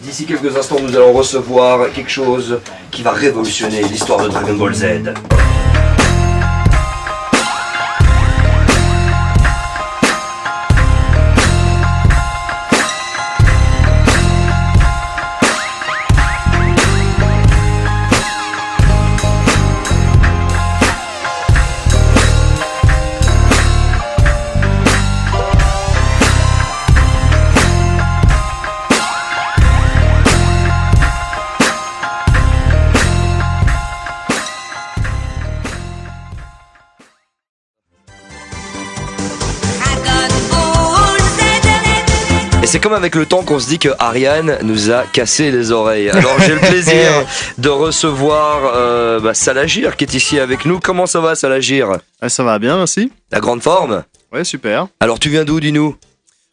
D'ici quelques instants, nous allons recevoir quelque chose qui va révolutionner l'histoire de Dragon Ball Z. C'est comme avec le temps qu'on se dit que Ariane nous a cassé les oreilles. Alors j'ai le plaisir de recevoir Salagir qui est ici avec nous. Comment ça va Salagir? Ça va bien, merci. La grande forme? Ouais, super. Alors tu viens d'où, dis-nous?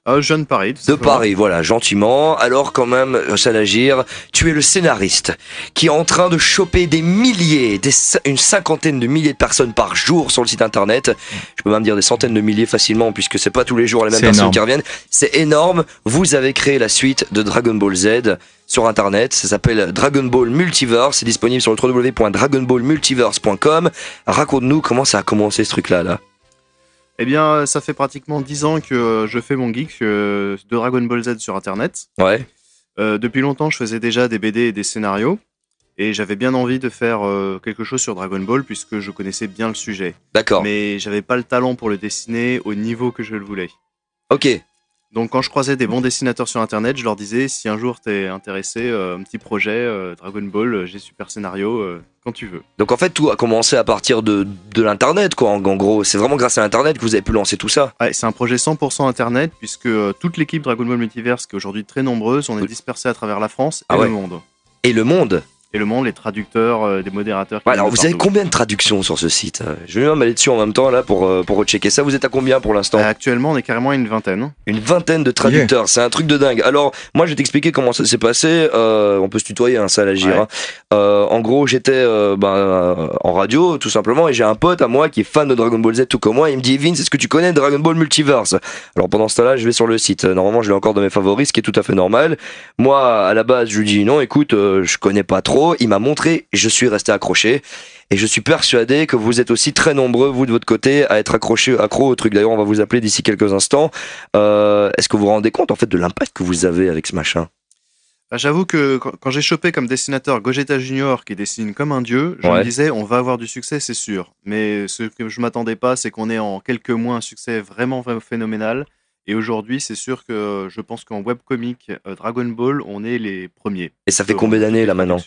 Je viens de Paris. De Paris, voilà, gentiment. Alors quand même, Salagir, tu es le scénariste qui est en train de choper des milliers, une cinquantaine de milliers de personnes par jour sur le site internet. Je peux même dire des centaines de milliers facilement, puisque c'est pas tous les jours les mêmes personnes qui reviennent. C'est énorme. Vous avez créé la suite de Dragon Ball Z sur internet. Ça s'appelle Dragon Ball Multiverse. C'est disponible sur le www.dragonballmultiverse.com. Raconte-nous comment ça a commencé ce truc-là, là. Eh bien, ça fait pratiquement 10 ans que je fais mon geek de Dragon Ball Z sur Internet. Ouais. Depuis longtemps, je faisais déjà des BD et des scénarios. Et j'avais bien envie de faire quelque chose sur Dragon Ball puisque je connaissais bien le sujet. D'accord. Mais j'avais pas le talent pour le dessiner au niveau que je le voulais. Ok. Donc quand je croisais des bons dessinateurs sur Internet, je leur disais, si un jour t'es intéressé, un petit projet, Dragon Ball, j'ai super scénario, quand tu veux. Donc en fait tout a commencé à partir de l'Internet quoi, en gros. C'est vraiment grâce à l'Internet que vous avez pu lancer tout ça. Ouais, c'est un projet 100% Internet, puisque toute l'équipe Dragon Ball Multiverse, qui est aujourd'hui très nombreuse, on est dispersés à travers la France et le monde. Et le monde? Et le monde, les traducteurs, des modérateurs. Ouais, alors vous avez combien de traductions sur ce site? Je vais même aller dessus en même temps là pour rechecker ça. Vous êtes à combien pour l'instant? Actuellement on est carrément à une vingtaine. Une vingtaine de traducteurs, yeah. C'est un truc de dingue. Alors moi je vais t'expliquer comment ça s'est passé. On peut se tutoyer, hein, ça à l'agir. Ouais. En gros j'étais en radio tout simplement et j'ai un pote à moi qui est fan de Dragon Ball Z tout comme moi. Il me dit Vince, est-ce que tu connais Dragon Ball Multiverse? Alors pendant ce temps-là je vais sur le site. Normalement je l'ai encore dans mes favoris, ce qui est tout à fait normal. Moi à la base je lui dis non, écoute, je connais pas trop. Il m'a montré. Je suis resté accroché et je suis persuadé que vous êtes aussi très nombreux, vous de votre côté, à être accro au truc. D'ailleurs, on va vous appeler d'ici quelques instants. Est-ce que vous vous rendez compte en fait de l'impact que vous avez avec ce machin? J'avoue que quand j'ai chopé comme dessinateur Gogeta Junior qui dessine comme un dieu, je me disais on va avoir du succès, c'est sûr. Mais ce que je m'attendais pas, c'est qu'on ait en quelques mois un succès vraiment phénoménal. Et aujourd'hui, c'est sûr que je pense qu'en webcomic Dragon Ball, on est les premiers. Et ça fait combien d'années là maintenant?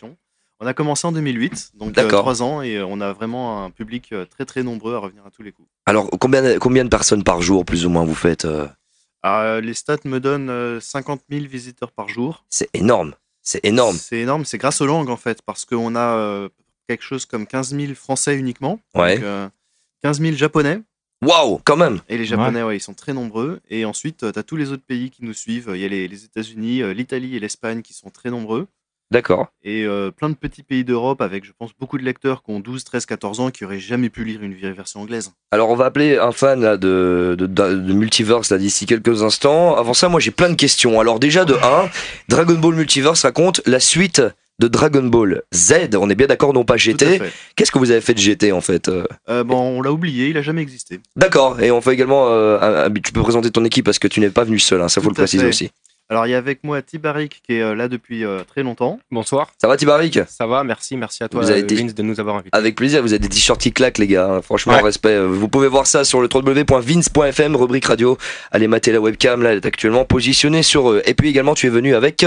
On a commencé en 2008, donc 3 ans, et on a vraiment un public très très nombreux à revenir à tous les coups. Alors, combien de personnes par jour, plus ou moins, vous faites Les stats me donnent 50 000 visiteurs par jour. C'est énorme, c'est énorme. C'est énorme, c'est grâce aux langues en fait, parce qu'on a quelque chose comme 15 000 Français uniquement, ouais. Donc, 15 000 Japonais. Waouh, quand même. Et les Japonais, ouais, ils sont très nombreux. Et ensuite, tu as tous les autres pays qui nous suivent. Il y a les États-Unis, l'Italie et l'Espagne qui sont très nombreux. D'accord. Et plein de petits pays d'Europe avec, je pense, beaucoup de lecteurs qui ont 12, 13, 14 ans qui n'auraient jamais pu lire une version anglaise. Alors, on va appeler un fan là, de Multiverse là, d'ici quelques instants. Avant ça, moi, j'ai plein de questions. Alors déjà, de 1, Dragon Ball Multiverse raconte la suite de Dragon Ball Z. On est bien d'accord, non pas GT. Qu'est-ce que vous avez fait de GT, en fait? On l'a oublié, il n'a jamais existé. D'accord. Et on fait également... tu peux présenter ton équipe parce que tu n'es pas venu seul, hein, ça faut le préciser aussi. Alors, il y a avec moi Tibarik qui est là depuis très longtemps. Bonsoir. Ça va, Tibarik? Ça va, merci à toi, Vince, de nous avoir invités. Avec plaisir, vous avez des t-shirts qui claquent, les gars. Hein. Franchement, respect. Vous pouvez voir ça sur le www.vince.fm, rubrique radio. Allez mater la webcam, là, elle est actuellement positionnée sur eux. Et puis également, tu es venu avec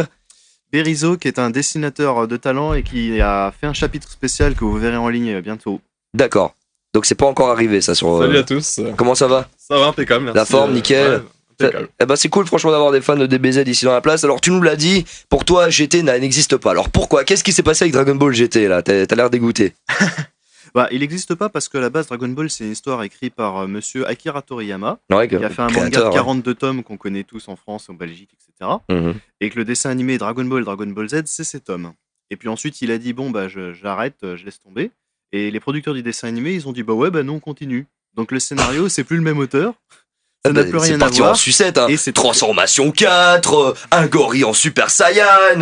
Berizo, qui est un dessinateur de talent et qui a fait un chapitre spécial que vous verrez en ligne bientôt. D'accord. Donc, c'est pas encore arrivé, ça, sur... Salut à tous. Comment ça va? Ça va, impeccable, merci. La forme, nickel. Eh ben c'est cool franchement d'avoir des fans de DBZ ici dans la place. Alors tu nous l'as dit, pour toi GT n'existe pas. Alors pourquoi? Qu'est-ce qui s'est passé avec Dragon Ball GT là? T'as l'air dégoûté. Il n'existe pas parce que à la base Dragon Ball c'est une histoire écrite par monsieur Akira Toriyama, qui a fait un manga de 42 tomes qu'on connaît tous en France, en Belgique, etc. Et que le dessin animé Dragon Ball Z c'est 7 tomes. Et puis ensuite il a dit j'arrête, je laisse tomber. Et les producteurs du dessin animé ils ont dit non on continue. Donc le scénario c'est plus le même auteur. Ça n'a plus rien à voir. C'est parti en sucette, hein. Et c'est Transformation 4, un gorille en Super Saiyan,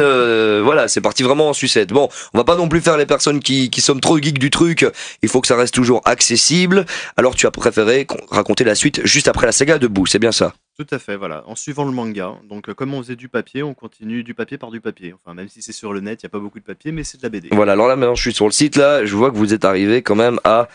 voilà, c'est parti vraiment en sucette. Bon, on va pas non plus faire les personnes qui sommes trop geeks du truc, il faut que ça reste toujours accessible. Alors tu as préféré raconter la suite juste après la saga de Boo, c'est bien ça? Tout à fait, voilà, en suivant le manga. Donc comme on faisait du papier, on continue du papier par du papier. Enfin, même si c'est sur le net, il n'y a pas beaucoup de papier, mais c'est de la BD. Voilà, alors là maintenant je suis sur le site, là, je vois que vous êtes arrivé quand même à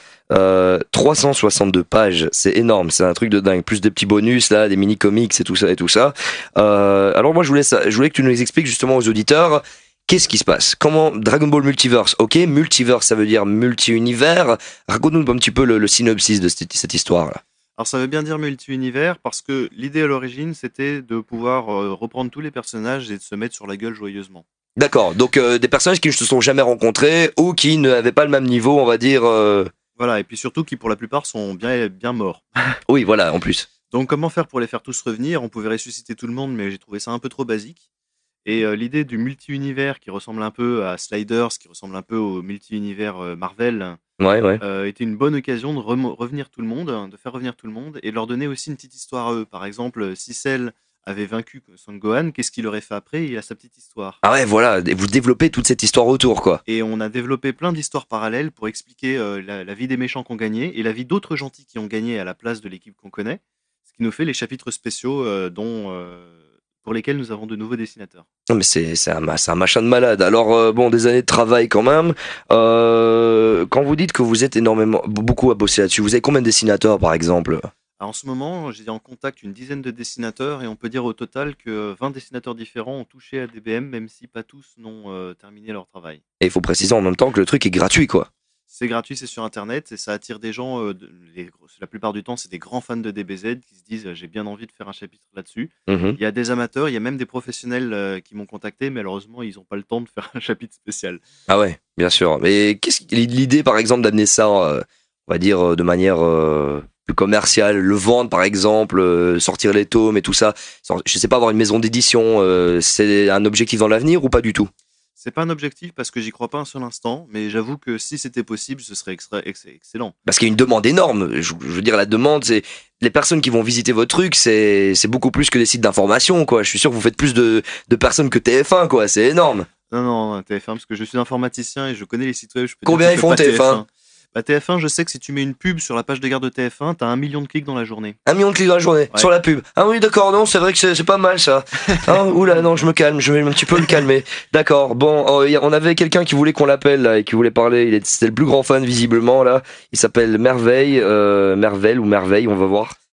362 pages, c'est énorme, c'est un truc de dingue, plus des petits bonus là, des mini-comics et tout ça et tout ça. Alors moi je voulais que tu nous expliques justement aux auditeurs qu'est-ce qui se passe. Comment Dragon Ball Multiverse, ok, Multiverse ça veut dire multi-univers, raconte-nous un petit peu le synopsis de cette histoire-là. Alors ça veut bien dire multi-univers parce que l'idée à l'origine c'était de pouvoir reprendre tous les personnages et de se mettre sur la gueule joyeusement. D'accord, donc des personnages qui ne se sont jamais rencontrés ou qui n'avaient pas le même niveau, on va dire... Voilà, et puis surtout qui pour la plupart sont bien morts. Oui, voilà, en plus. Donc comment faire pour les faire tous revenir? On pouvait ressusciter tout le monde, mais j'ai trouvé ça un peu trop basique. Et l'idée du multi-univers qui ressemble un peu à Sliders, qui ressemble un peu au multi-univers Marvel, était une bonne occasion de revenir tout le monde, de faire revenir tout le monde et de leur donner aussi une petite histoire à eux. Par exemple, si Cell avait vaincu Son Gohan, qu'est-ce qu'il aurait fait après? Il a sa petite histoire. Ah ouais, voilà, vous développez toute cette histoire autour, quoi. Et on a développé plein d'histoires parallèles pour expliquer la vie des méchants qui ont gagné et la vie d'autres gentils qui ont gagné à la place de l'équipe qu'on connaît, ce qui nous fait les chapitres spéciaux pour lesquels nous avons de nouveaux dessinateurs. Non mais c'est un machin de malade. Alors bon, des années de travail quand même. Quand vous dites que vous êtes beaucoup à bosser là-dessus, vous avez combien de dessinateurs par exemple? Alors, en ce moment, j'ai en contact une dizaine de dessinateurs et on peut dire au total que 20 dessinateurs différents ont touché à DBM, même si pas tous n'ont terminé leur travail. Et il faut préciser en même temps que le truc est gratuit, quoi. C'est gratuit, c'est sur internet et ça attire des gens, la plupart du temps c'est des grands fans de DBZ qui se disent j'ai bien envie de faire un chapitre là-dessus. Il y a des amateurs, il y a même des professionnels qui m'ont contacté, malheureusement ils n'ont pas le temps de faire un chapitre spécial. Ah ouais, bien sûr. Mais qu'est-ce l'idée par exemple d'amener ça, on va dire de manière plus commerciale, le vendre par exemple, sortir les tomes et tout ça, je sais pas, avoir une maison d'édition, c'est un objectif dans l'avenir ou pas du tout? C'est pas un objectif parce que j'y crois pas un seul instant, mais j'avoue que si c'était possible, ce serait excellent. Parce qu'il y a une demande énorme. Je veux dire, la demande, c'est les personnes qui vont visiter votre truc, c'est beaucoup plus que des sites d'information, quoi. Je suis sûr que vous faites plus de personnes que TF1, quoi. C'est énorme. Non, TF1, parce que je suis informaticien et je connais les sites web. Combien ils font TF1? Bah, TF1, je sais que si tu mets une pub sur la page de garde de TF1, t'as 1 million de clics dans la journée. 1 million de clics dans la journée, sur la pub. Ah oui, d'accord, non, c'est vrai que c'est pas mal ça. Hein, oula, non, je me calme, je vais un petit peu me calmer. D'accord, bon, on avait quelqu'un qui voulait qu'on l'appelle là, et qui voulait parler, c'était le plus grand fan visiblement là. Il s'appelle Merveille, Merveille ou Merveille, on va voir.